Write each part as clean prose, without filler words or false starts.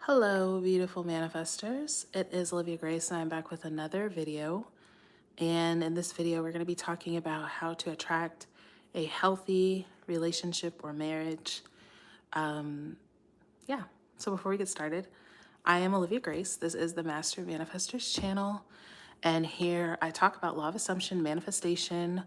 Hello, beautiful manifestors. It is Olivia Grace, and I'm back with another video. And in this video, we're going to be talking about how to attract a healthy relationship or marriage. Yeah, so before we get started, I am Olivia Grace. This is the Mastermanifesters channel. And here I talk about law of assumption, manifestation,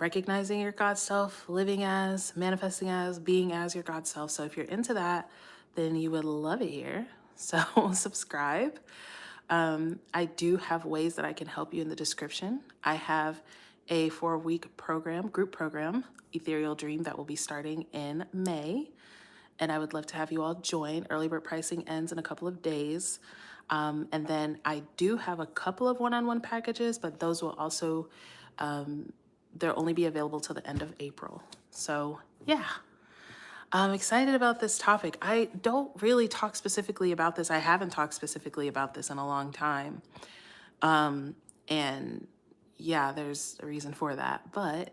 recognizing your God self, living as, manifesting as, being as your God self. So if you're into that, then you would love it here. So subscribe. I do have ways that I can help you in the description. I have a 4-week program, group program, Ethereal Dream, that will be starting in May. And I would love to have you all join. Early bird pricing ends in a couple of days. And then I do have a couple of one-on-one packages, but those will also, they'll only be available till the end of April. So yeah, I'm excited about this topic. I don't really talk specifically about this. I haven't talked specifically about this in a long time. And yeah, there's a reason for that, but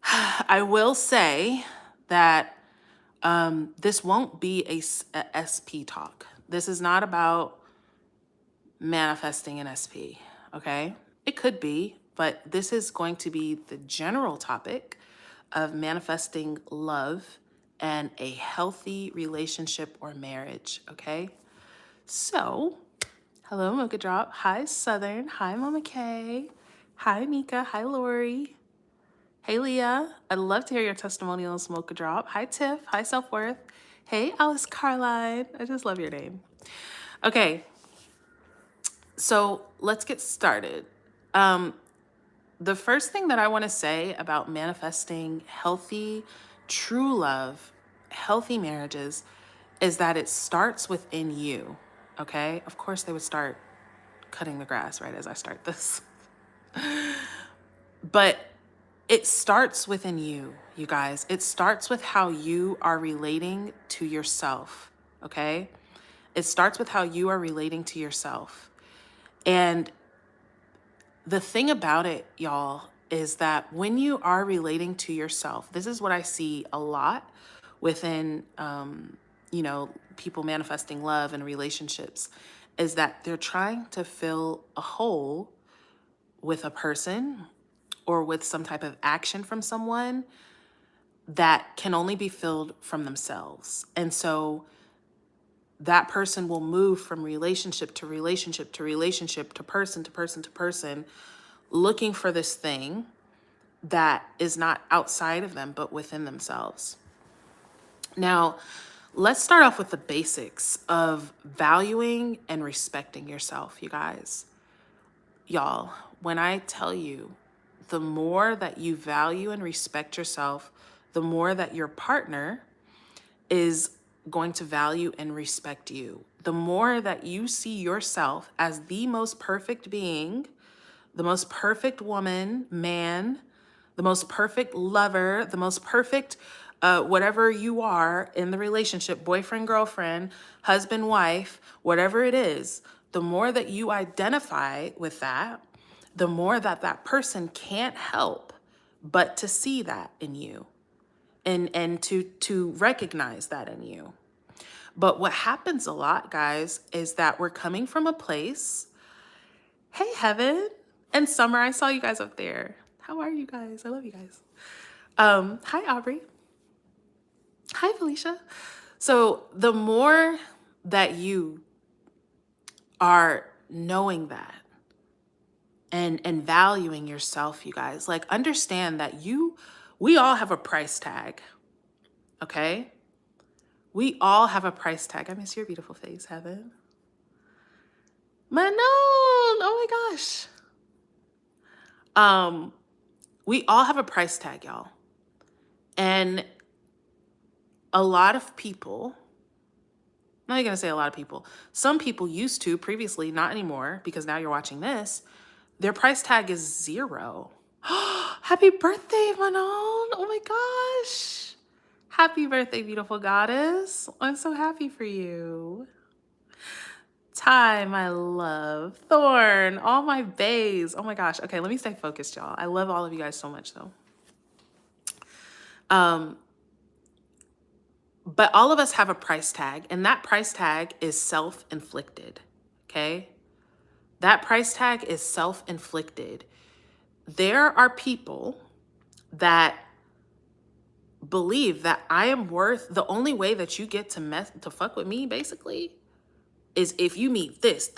I will say that this won't be a SP talk. This is not about manifesting an SP, okay? It could be, but this is going to be the general topic of manifesting love and a healthy relationship or marriage, okay? So, hello, Mocha Drop. Hi, Southern. Hi, Mama Kay. Hi, Mika. Hi, Lori. Hey, Leah. I'd love to hear your testimonials, Mocha Drop. Hi, Tiff. Hi, Self-Worth. Hey, Alice Carline. I just love your name. Okay, so let's get started. The first thing that I want to say about manifesting healthy, true love, healthy marriages is that it starts within you, okay? Of course, they would start cutting the grass right as I start this. But it starts within you, you guys. It starts with how you are relating to yourself, okay? It starts with how you are relating to yourself. And the thing about it, y'all, is that when you are relating to yourself, this is what I see a lot within, people manifesting love and relationships, is that they're trying to fill a hole with a person or with some type of action from someone that can only be filled from themselves. And so that person will move from relationship to relationship to relationship to person to person to person, looking for this thing that is not outside of them, but within themselves. Now, let's start off with the basics of valuing and respecting yourself, you guys. Y'all, when I tell you, the more that you value and respect yourself, the more that your partner is going to value and respect you. The more that you see yourself as the most perfect being, the most perfect woman, man, the most perfect lover, the most perfect whatever you are in the relationship, boyfriend, girlfriend, husband, wife, whatever it is, the more that you identify with that, the more that that person can't help but to see that in you and to recognize that in you. But what happens a lot, guys, is that we're coming from a place. Hey, Heaven and Summer, I saw you guys up there. How are you guys? I love you guys. Hi, Aubrey. Hi, Felicia. So the more that you are knowing that and valuing yourself, you guys, like understand that we all have a price tag, okay? We all have a price tag. I miss your beautiful face, Heaven. Manon, oh my gosh. We all have a price tag, y'all. And a lot of people, I'm not even gonna say a lot of people, some people used to previously, not anymore, because now you're watching this, their price tag is 0. Happy birthday, Manon. Oh my gosh. Happy birthday, beautiful goddess. I'm so happy for you. Ty, my love. Thorn, all my bays. Oh my gosh. Okay, let me stay focused, y'all. I love all of you guys so much, though. But all of us have a price tag, and that price tag is self-inflicted, okay? That price tag is self-inflicted. There are people that believe that I am worth, the only way that you get to fuck with me, basically, is if you meet this,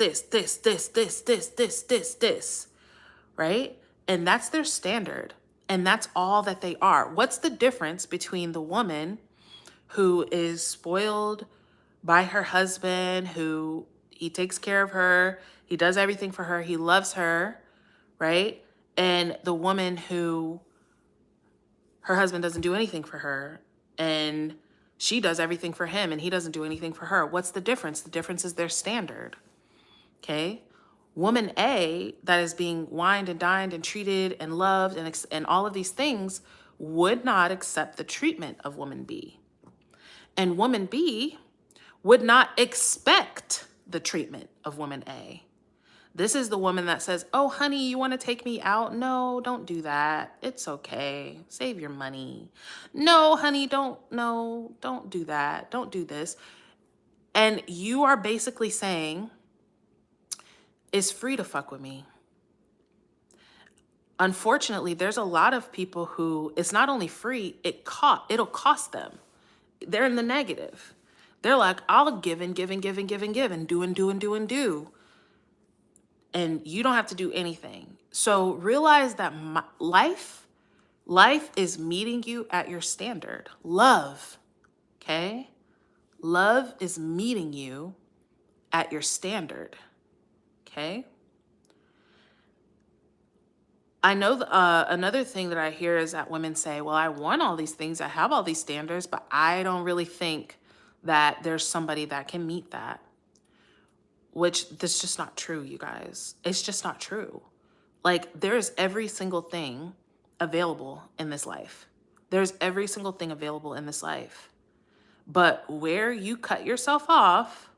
right? And that's their standard. And that's all that they are. What's the difference between the woman who is spoiled by her husband, who he takes care of her, he does everything for her, he loves her, right? And the woman who her husband doesn't do anything for her and she does everything for him and he doesn't do anything for her. What's the difference? The difference is their standard, okay? Woman A that is being wined and dined and treated and loved and all of these things would not accept the treatment of woman B. And woman B would not expect the treatment of woman A. This is the woman that says, oh, honey, you want to take me out? No, don't do that. It's okay. Save your money. No, honey, don't do that. Don't do this. And you are basically saying, it's free to fuck with me. Unfortunately, there's a lot of people who it's not only free, it'll cost them. They're in the negative. They're like, I'll give and give and give and give and give and do and do and do and do. And you don't have to do anything. So realize that life is meeting you at your standard. Love, okay? Love is meeting you at your standard, okay? I know another thing that I hear is that women say, well, I want all these things, I have all these standards, but I don't really think that there's somebody that can meet that. Which that's just not true, you guys. It's just not true. Like, there's every single thing available in this life. There's every single thing available in this life. But where you cut yourself off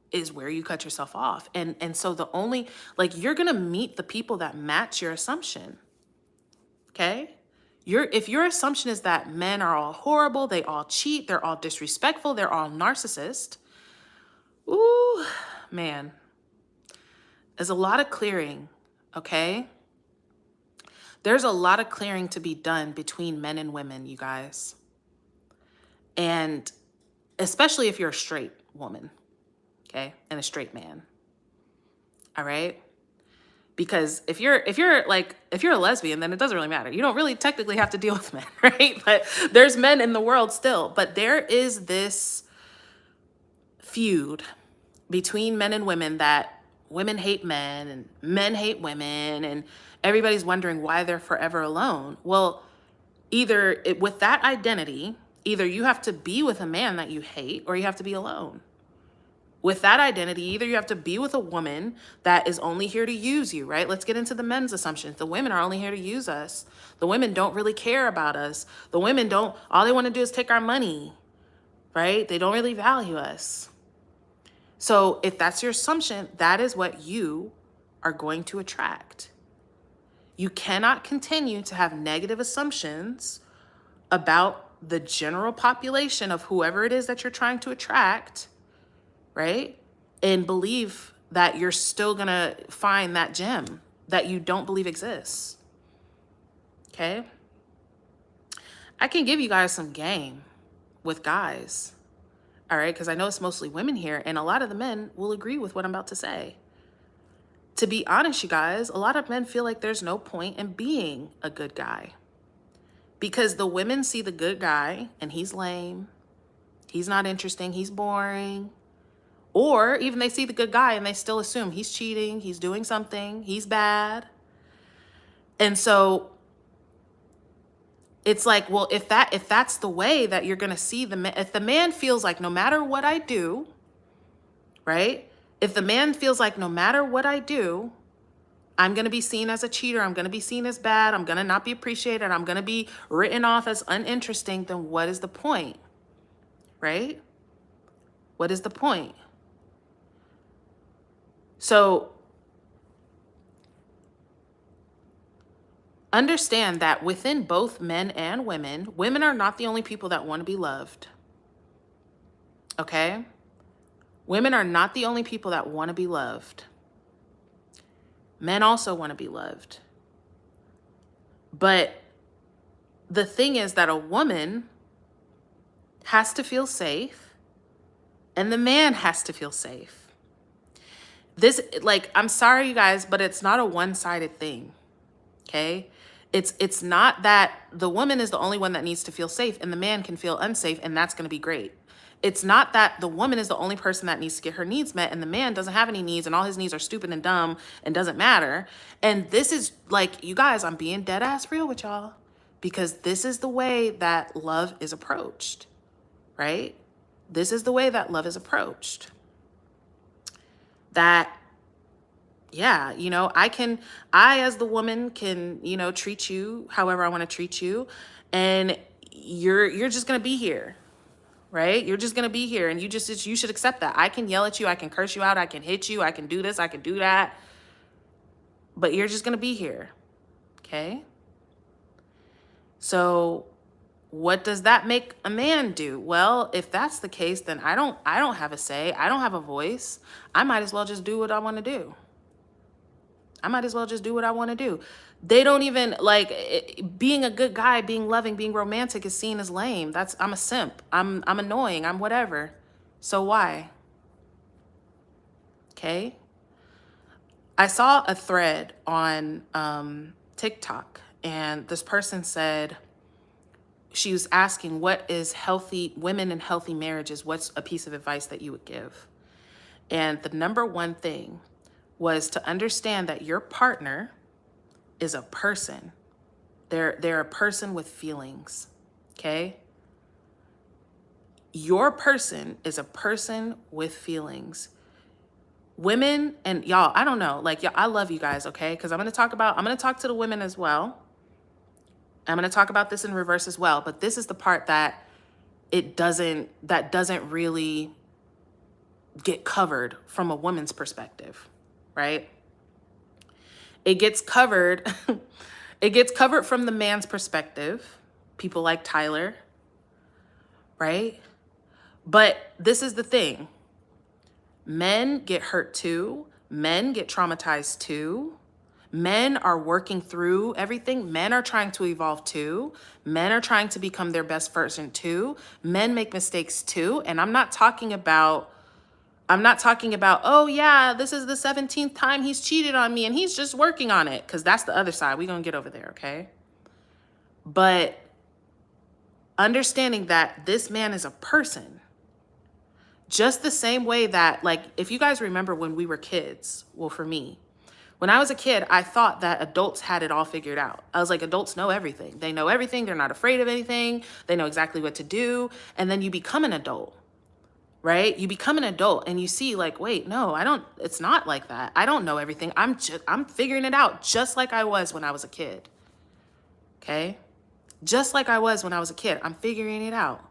is where you cut yourself off. And so the only, like, you're gonna meet the people that match your assumption, okay? If your assumption is that men are all horrible, they all cheat, they're all disrespectful, they're all narcissists, ooh, man, there's a lot of clearing, okay? There's a lot of clearing to be done between men and women, you guys. And especially if you're a straight woman, okay? And a straight man, all right? Because if you're a lesbian, then it doesn't really matter. You don't really technically have to deal with men, right? But there's men in the world still. But there is this feud between men and women that women hate men and men hate women, and everybody's wondering why they're forever alone. Well, with that identity, either you have to be with a man that you hate or you have to be alone. With that identity, either you have to be with a woman that is only here to use you, right? Let's get into the men's assumptions. The women are only here to use us. The women don't really care about us. The women all they want to do is take our money, right? They don't really value us. So if that's your assumption, that is what you are going to attract. You cannot continue to have negative assumptions about the general population of whoever it is that you're trying to attract, right? And believe that you're still going to find that gem that you don't believe exists, okay? I can give you guys some game with guys. All right, because I know it's mostly women here, and a lot of the men will agree with what I'm about to say. To be honest, you guys, a lot of men feel like there's no point in being a good guy because the women see the good guy and he's lame, he's not interesting, he's boring. Or even they see the good guy and they still assume he's cheating, he's doing something, he's bad. And so it's like, well, if that's the way that you're going to see if the man feels like no matter what I do, right? If the man feels like no matter what I do, I'm going to be seen as a cheater, I'm going to be seen as bad, I'm going to not be appreciated, I'm going to be written off as uninteresting, then what is the point, right? What is the point? So understand that within both men and women, women are not the only people that want to be loved. okay? Women are not the only people that want to be loved. Men also want to be loved. But the thing is that a woman has to feel safe and the man has to feel safe. This, like, I'm sorry, you guys, but it's not a one-sided thing, okay? It's not that the woman is the only one that needs to feel safe and the man can feel unsafe and that's going to be great. It's not that the woman is the only person that needs to get her needs met and the man doesn't have any needs and all his needs are stupid and dumb and doesn't matter. And this is, like, you guys, I'm being dead ass real with y'all because this is the way that love is approached, right? This is the way that love is approached. That, yeah, you know, I as the woman can, you know, treat you however I want to treat you, and you're just gonna be here, right? You're just gonna be here, and you should accept that. I can yell at you, I can curse you out, I can hit you, I can do this, I can do that, but you're just gonna be here, okay? So what does that make a man do? Well, if that's the case, then I don't have a say, I don't have a voice. I might as well just do what I want to do. I might as well just do what I want to do. They don't even, like, being a good guy, being loving, being romantic is seen as lame. I'm a simp. I'm annoying. I'm whatever. So why? Okay. I saw a thread on TikTok, and this person said, she was asking, what is healthy women in healthy marriages? What's a piece of advice that you would give? And the number one thing was to understand that your partner is a person. They're a person with feelings, okay? Your person is a person with feelings. Women, and y'all, I don't know, like, y'all, I love you guys, okay? Because I'm going to talk to the women as well. I'm going to talk about this in reverse as well, but this is the part that doesn't really get covered from a woman's perspective, right? It gets covered, it gets covered from the man's perspective, people like Tyler, right? But this is the thing. Men get hurt too. Men get traumatized too. Men are working through everything. Men are trying to evolve too. Men are trying to become their best version too. Men make mistakes too. And I'm not talking about, oh yeah, this is the 17th time he's cheated on me and he's just working on it. Because that's the other side. We're going to get over there, okay? But understanding that this man is a person. Just the same way that, like, if you guys remember when we were kids, well, for me, when I was a kid, I thought that adults had it all figured out. I was like, adults know everything. They know everything. They're not afraid of anything. They know exactly what to do. And then you become an adult, right? You become an adult and you see, like, wait, no, it's not like that. I don't know everything. I'm figuring it out just like I was when I was a kid. Okay? Just like I was when I was a kid. I'm figuring it out.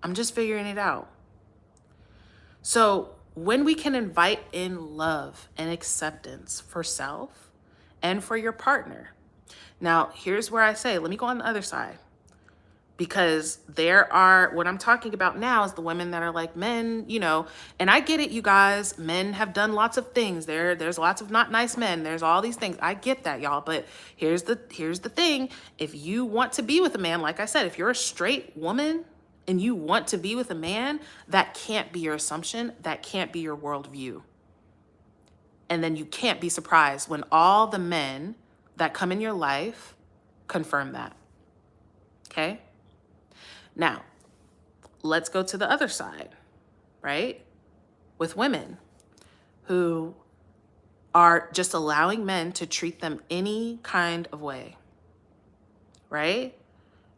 I'm just figuring it out. So when we can invite in love and acceptance for self and for your partner. Now, here's where I say, let me go on the other side. Because what I'm talking about now is the women that are like, men, you know, and I get it, you guys, men have done lots of things. There's lots of not nice men. There's all these things. I get that, y'all. But here's the thing. If you want to be with a man, like I said, if you're a straight woman and you want to be with a man, that can't be your assumption. That can't be your worldview. And then you can't be surprised when all the men that come in your life confirm that. Okay? Now, let's go to the other side, right? With women who are just allowing men to treat them any kind of way, right?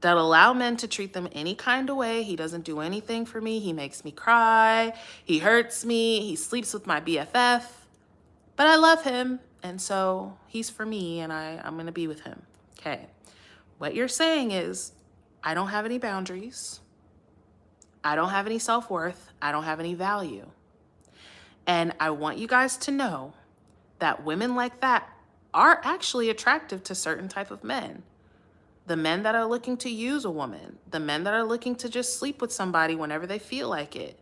That allow men to treat them any kind of way. He doesn't do anything for me. He makes me cry. He hurts me. He sleeps with my BFF. But I love him. And so he's for me and I'm going to be with him. Okay. What you're saying is, I don't have any boundaries. I don't have any self-worth. I don't have any value. And I want you guys to know that women like that are actually attractive to certain type of men. The men that are looking to use a woman, the men that are looking to just sleep with somebody whenever they feel like it,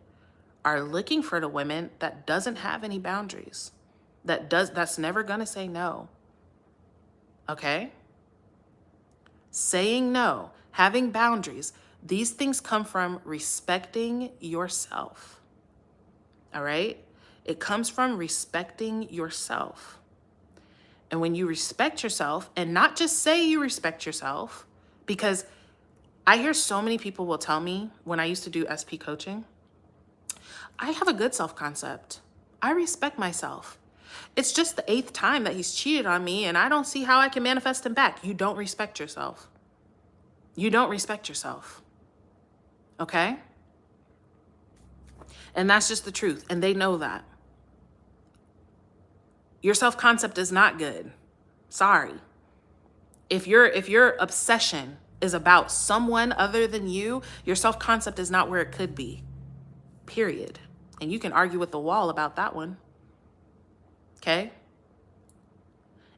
are looking for the women that doesn't have any boundaries, that's never gonna say no. Okay? Saying no, having boundaries, these things come from respecting yourself. All right? It comes from respecting yourself. And when you respect yourself, and not just say you respect yourself, because I hear so many people will tell me when I used to do SP coaching, I have a good self-concept. I respect myself. It's just the 8th time that he's cheated on me and I don't see how I can manifest him back. You don't respect yourself. You don't respect yourself. Okay? And that's just the truth. And they know that. Your self-concept is not good. Sorry. If your obsession is about someone other than you, your self-concept is not where it could be. Period. And you can argue with the wall about that one. Okay?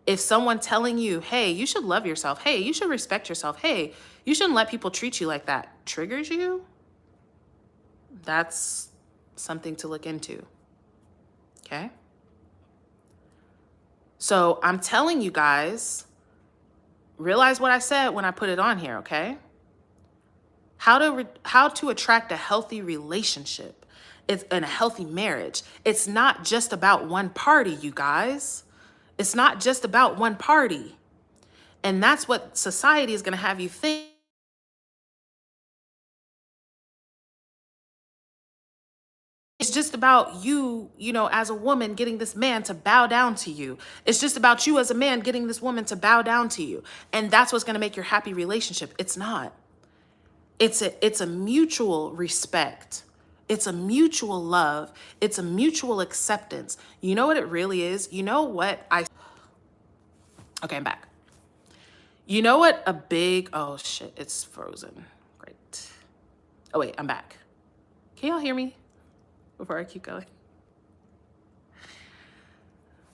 If someone telling you, hey, you should love yourself. Hey, you should respect yourself. Hey, you shouldn't let people treat you like that, triggers you, that's something to look into. Okay? So I'm telling you guys, realize what I said when I put it on here, okay? How to attract a healthy relationship. It's in a healthy marriage. It's not just about one party, you guys. It's not just about one party. And that's what society is going to have you think. It's just about you, as a woman getting this man to bow down to you. It's just about you as a man getting this woman to bow down to you. And that's what's going to make your happy relationship. It's not. It's a mutual respect. It's a mutual love. It's a mutual acceptance. You know what it really is? You know what Okay, I'm back. You know what oh shit, it's frozen. Great. Oh wait, I'm back. Can y'all hear me before I keep going?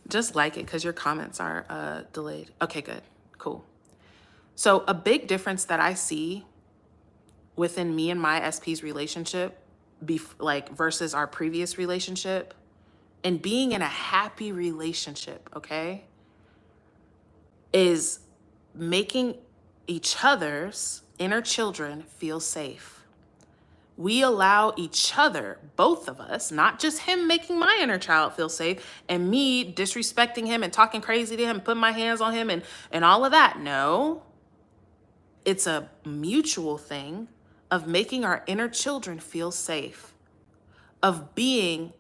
Just like it because your comments are delayed. Okay, good, cool. So a big difference that I see within me and my SP's relationship, versus our previous relationship, and being in a happy relationship, okay, is making each other's inner children feel safe. We allow each other, both of us, not just him making my inner child feel safe and me disrespecting him and talking crazy to him, putting my hands on him and all of that. No, it's a mutual thing of making our inner children feel safe, of being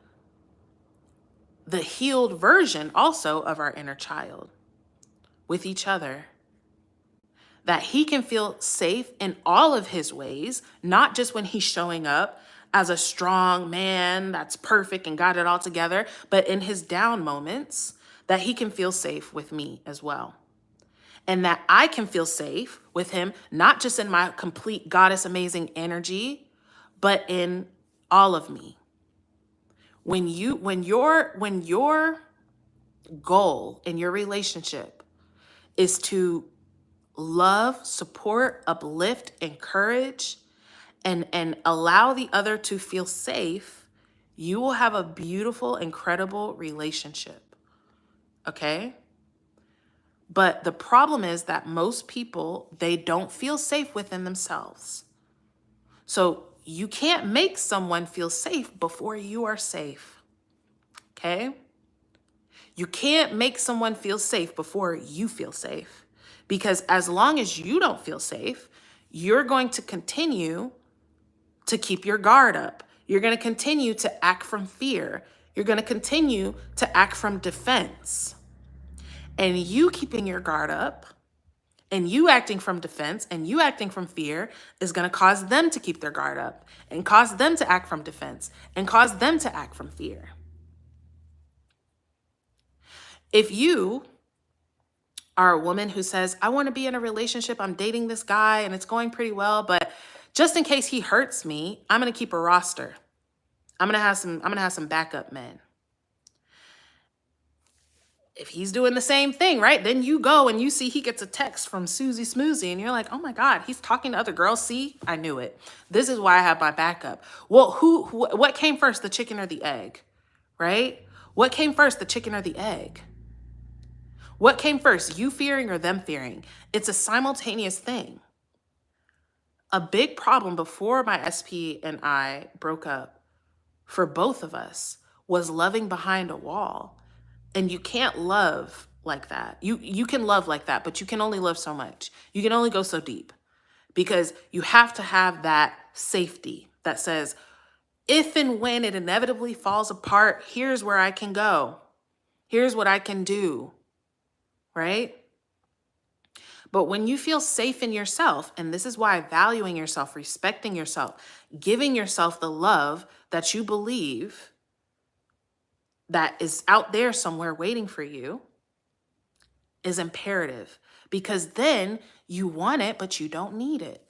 the healed version also of our inner child with each other. That he can feel safe in all of his ways, not just when he's showing up as a strong man that's perfect and got it all together, but in his down moments, that he can feel safe with me as well. And that I can feel safe with him, not just in my complete goddess amazing energy, but in all of me. When your goal in your relationship is to love, support, uplift, encourage, and allow the other to feel safe, you will have a beautiful, incredible relationship. Okay? But the problem is that most people, they don't feel safe within themselves. So you can't make someone feel safe before you are safe. Okay? You can't make someone feel safe before you feel safe. Because as long as you don't feel safe, you're going to continue to keep your guard up. You're going to continue to act from fear. You're going to continue to act from defense. And you keeping your guard up and you acting from defense and you acting from fear is going to cause them to keep their guard up and cause them to act from defense and cause them to act from fear. If you are a woman who says, I want to be in a relationship, I'm dating this guy and it's going pretty well, but just in case he hurts me, I'm going to keep a roster. I'm going to have some backup men. if he's doing the same thing, right? Then you go and you see he gets a text from Susie Smoozy and you're like, oh my God, he's talking to other girls. See, I knew it. This is why I have my backup. Well, what came first, the chicken or the egg, right? What came first, the chicken or the egg? What came first, you fearing or them fearing? It's a simultaneous thing. A big problem before my SP and I broke up for both of us was loving behind a wall. And you can't love like that. You can love like that, but you can only love so much. You can only go so deep because you have to have that safety that says, if and when it inevitably falls apart, here's where I can go. Here's what I can do, right? But when you feel safe in yourself, and this is why valuing yourself, respecting yourself, giving yourself the love that you believe that is out there somewhere waiting for you is imperative, because then you want it, but you don't need it.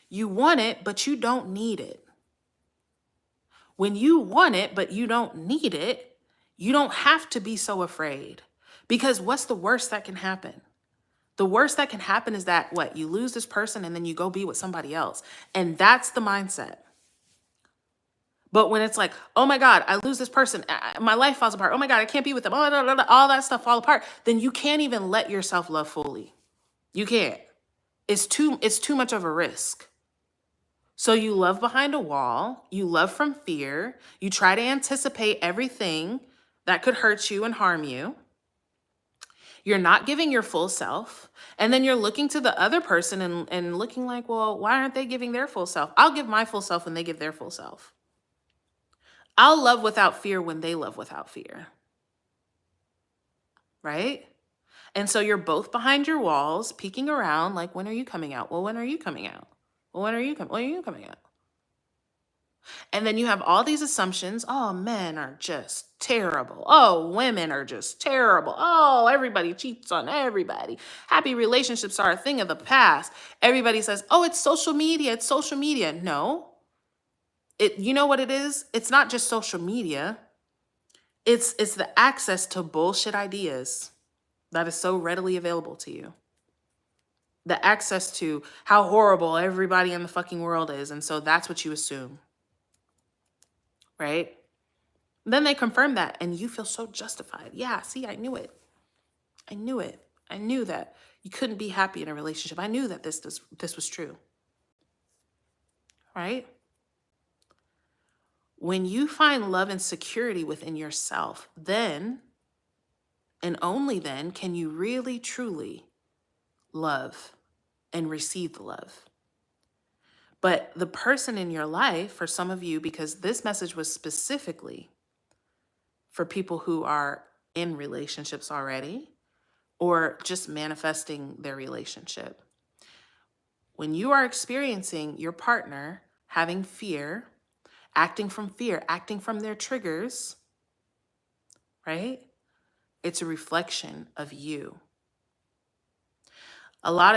You want it, but you don't need it. When you want it, but you don't need it, you don't have to be so afraid, because what's the worst that can happen? The worst that can happen is that what? You lose this person and then you go be with somebody else. And that's the mindset. But when it's like, oh my God, I lose this person, my life falls apart. Oh my God, I can't be with them. Oh, all that stuff fall apart. Then you can't even let yourself love fully. You can't. It's too much of a risk. So you love behind a wall. You love from fear. You try to anticipate everything that could hurt you and harm you. You're not giving your full self. And then you're looking to the other person and looking like, well, why aren't they giving their full self? I'll give my full self when they give their full self. I'll love without fear when they love without fear. Right? And so you're both behind your walls, peeking around like, when are you coming out? Well, when are you coming out? Well, when are you coming out? And then you have all these assumptions. Oh, men are just terrible. Oh, women are just terrible. Oh, everybody cheats on everybody. Happy relationships are a thing of the past. Everybody says, oh, it's social media. It's social media. No. You know what it is? It's not just social media. It's the access to bullshit ideas that is so readily available to you. The access to how horrible everybody in the fucking world is. And so that's what you assume. Right? Then they confirm that and you feel so justified. Yeah, see, I knew it. I knew it. I knew that you couldn't be happy in a relationship. I knew that this was true. Right? When you find love and security within yourself, then and only then can you really, truly love and receive the love. But the person in your life, for some of you, because this message was specifically for people who are in relationships already or just manifesting their relationship. When you are experiencing your partner having fear, acting from their triggers, right? It's a reflection of you.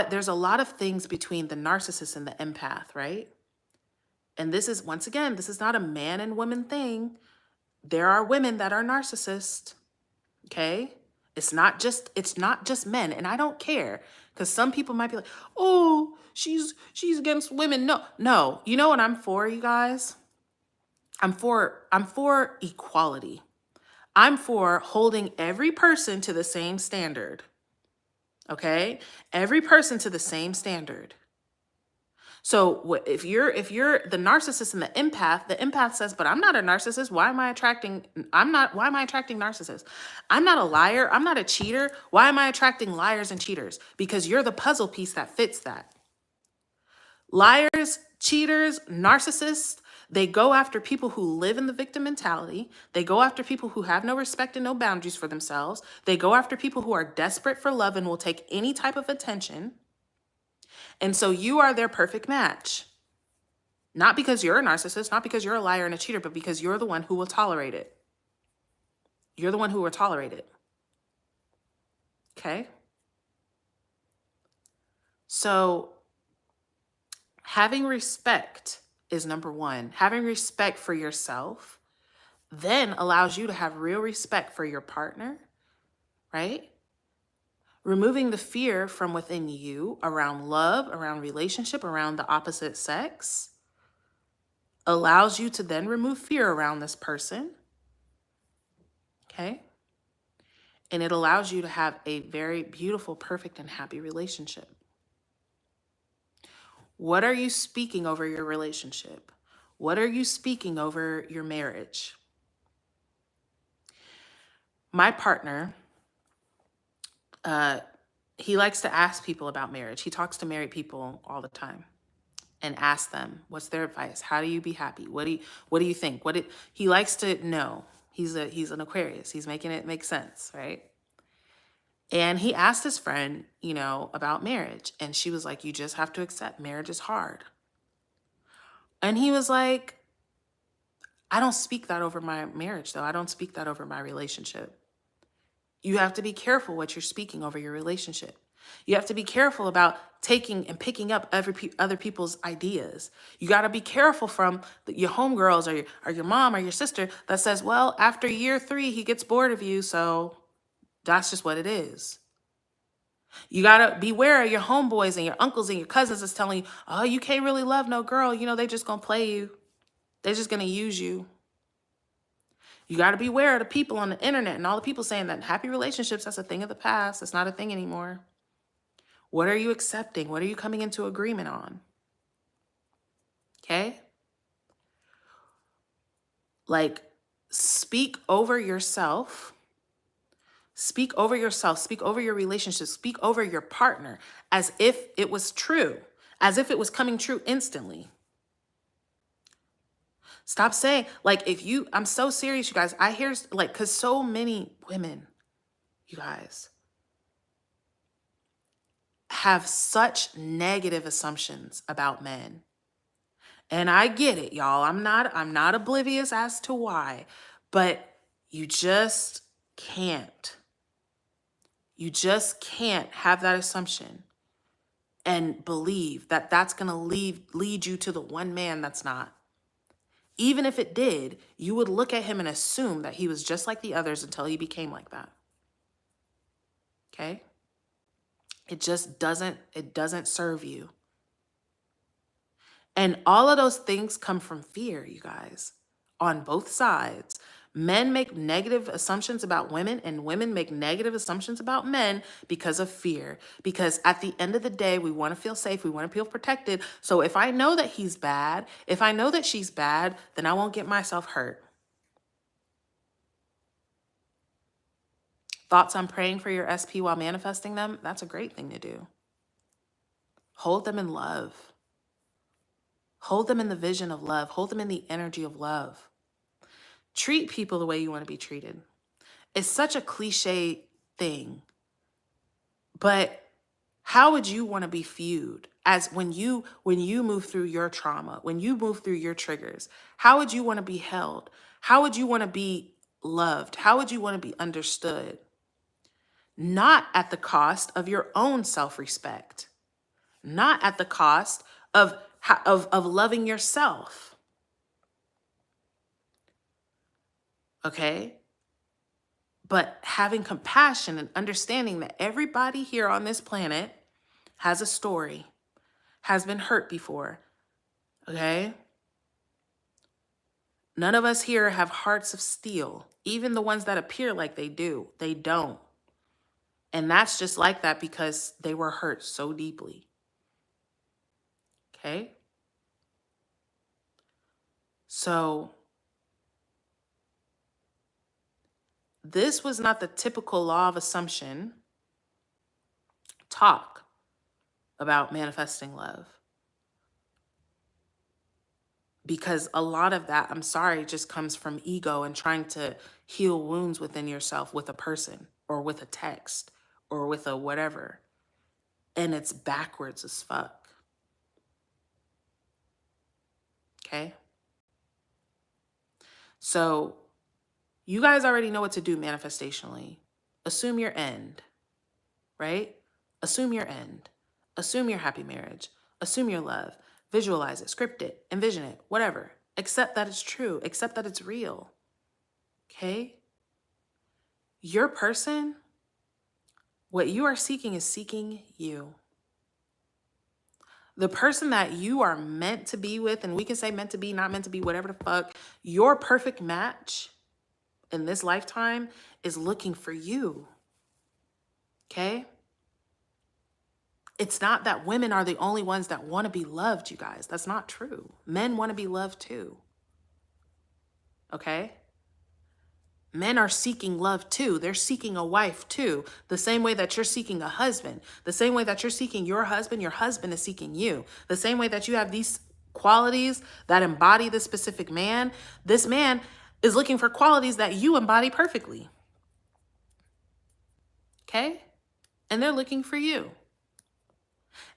There's a lot of things between the narcissist and the empath, right? And this is, once again, this is not a man and woman thing. There are women that are narcissists, okay? It's not just men, and I don't care, because some people might be like, oh, she's against women. No, you know what I'm for, you guys? I'm for equality. I'm for holding every person to the same standard. Okay? Every person to the same standard. So if you're the narcissist and the empath says, but I'm not a narcissist. Why am I attracting narcissists? I'm not a liar. I'm not a cheater. Why am I attracting liars and cheaters? Because you're the puzzle piece that fits that. Liars, cheaters, narcissists, they go after people who live in the victim mentality. They go after people who have no respect and no boundaries for themselves. They go after people who are desperate for love and will take any type of attention. And so you are their perfect match. Not because you're a narcissist, not because you're a liar and a cheater, but because you're the one who will tolerate it. You're the one who will tolerate it. Okay? So having respect is number one. Having respect for yourself, then allows you to have real respect for your partner, right? Removing the fear from within you around love, around relationship, around the opposite sex allows you to then remove fear around this person, okay? And it allows you to have a very beautiful, perfect, and happy relationship. What are you speaking over your relationship? What are you speaking over your marriage? My partner, he likes to ask people about marriage. He talks to married people all the time and asks them, what's their advice? How do you be happy? What do you think? He likes to know. He's an Aquarius. He's making it make sense, right? And he asked his friend, about marriage. And she was like, you just have to accept marriage is hard. And he was like, I don't speak that over my marriage, though. I don't speak that over my relationship. You have to be careful what you're speaking over your relationship. You have to be careful about taking and picking up other people's ideas. You got to be careful from your homegirls or your mom or your sister that says, well, after year 3, he gets bored of you, so that's just what it is. You got to beware of your homeboys and your uncles and your cousins that's telling you, oh, you can't really love no girl. They just going to play you. They're just going to use you. You got to beware of the people on the internet and all the people saying that happy relationships, that's a thing of the past. It's not a thing anymore. What are you accepting? What are you coming into agreement on? Okay? Like, speak over yourself. Speak over yourself. Speak over your relationship. Speak over your partner as if it was true, as if it was coming true instantly. Stop saying, I'm so serious, you guys. I hear, because so many women, you guys, have such negative assumptions about men. And I get it, y'all. I'm not oblivious as to why, but you just can't. You just can't have that assumption and believe that that's going to lead you to the one man that's not. Even if it did, you would look at him and assume that he was just like the others until he became like that. Okay? It just doesn't serve you. And all of those things come from fear, you guys, on both sides. Men make negative assumptions about women and women make negative assumptions about men because of fear. Because at the end of the day, we want to feel safe. We want to feel protected. So if I know that he's bad, if I know that she's bad, then I won't get myself hurt. Thoughts on praying for your SP while manifesting them? That's a great thing to do. Hold them in love. Hold them in the vision of love. Hold them in the energy of love. Treat people the way you want to be treated. It's such a cliche thing, but how would you want to be viewed as when you move through your trauma, when you move through your triggers? How would you want to be held? How would you want to be loved? How would you want to be understood? Not at the cost of your own self-respect, not at the cost of loving yourself. Okay? But having compassion and understanding that everybody here on this planet has a story, has been hurt before. Okay? None of us here have hearts of steel. Even the ones that appear like they do, they don't. And that's just like that because they were hurt so deeply. Okay? So this was not the typical law of assumption talk about manifesting love. Because a lot of that, I'm sorry, just comes from ego and trying to heal wounds within yourself with a person or with a text or with a whatever. And it's backwards as fuck. Okay? So you guys already know what to do manifestationally. Assume your end, right? Assume your end. Assume your happy marriage. Assume your love. Visualize it, script it, envision it, whatever. Accept that it's true. Accept that it's real. Okay? Your person, what you are seeking is seeking you. The person that you are meant to be with, and we can say meant to be, not meant to be, whatever the fuck, your perfect match in this lifetime is looking for you. Okay? It's not that women are the only ones that want to be loved, you guys. That's not true. Men want to be loved too. Okay? Men are seeking love too. They're seeking a wife too. The same way that you're seeking a husband. The same way that you're seeking your husband is seeking you. The same way that you have these qualities that embody this specific man, this man is looking for qualities that you embody perfectly. Okay? And they're looking for you.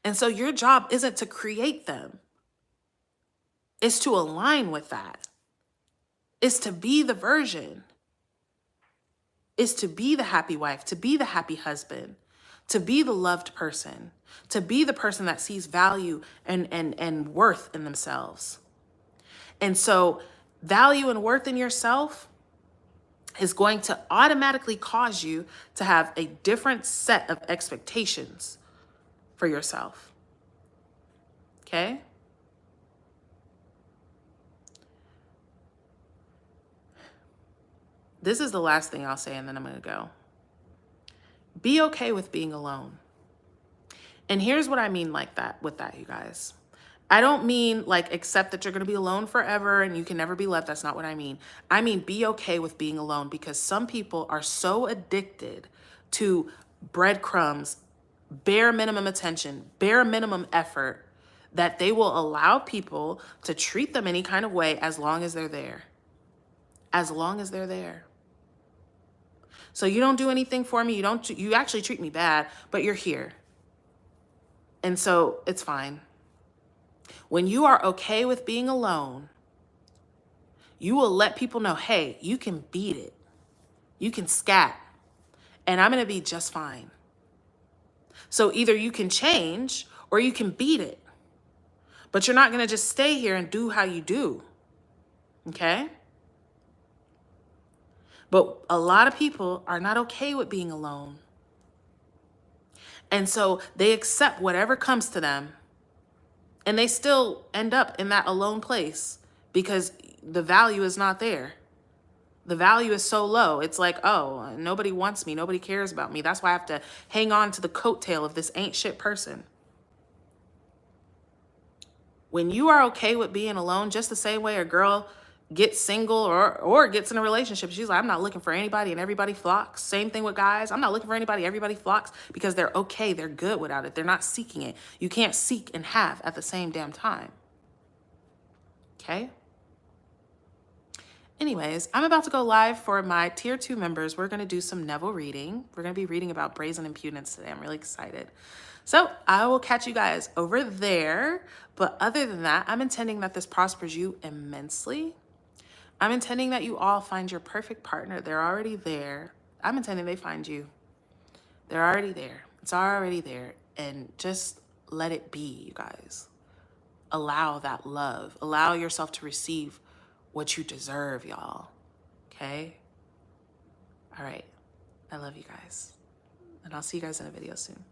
And so your job isn't to create them. It's to align with that. It's to be the version. Is to be the happy wife, to be the happy husband, to be the loved person, to be the person that sees value and worth in themselves. And so value and worth in yourself is going to automatically cause you to have a different set of expectations for yourself. Okay? This is the last thing I'll say, and then I'm going to go. Be okay with being alone. And here's what I mean with that, you guys. I don't mean like accept that you're going to be alone forever and you can never be left. That's not what I mean. I mean, be okay with being alone, because some people are so addicted to breadcrumbs, bare minimum attention, bare minimum effort, that they will allow people to treat them any kind of way as long as they're there. As long as they're there. So you don't do anything for me. You actually treat me bad, but you're here. And so it's fine. When you are okay with being alone, you will let people know, hey, you can beat it. You can scat. And I'm going to be just fine. So either you can change or you can beat it. But you're not going to just stay here and do how you do. Okay? But a lot of people are not okay with being alone. And so they accept whatever comes to them. And they still end up in that alone place because the value is not there. The value is so low. It's like, oh, nobody wants me. Nobody cares about me. That's why I have to hang on to the coattail of this ain't shit person. When you are okay with being alone, just the same way a girl gets single or gets in a relationship, she's like, I'm not looking for anybody and everybody flocks. Same thing with guys. I'm not looking for anybody, everybody flocks, because they're okay. They're good without it. They're not seeking it. You can't seek and have at the same damn time. Okay? Anyways, I'm about to go live for my tier 2 members. We're going to do some Neville reading. We're going to be reading about brazen impudence today. I'm really excited. So I will catch you guys over there. But other than that, I'm intending that this prospers you immensely. I'm intending that you all find your perfect partner. They're already there. I'm intending they find you. They're already there. It's already there. And just let it be, you guys. Allow that love. Allow yourself to receive what you deserve, y'all. Okay? All right. I love you guys. And I'll see you guys in a video soon.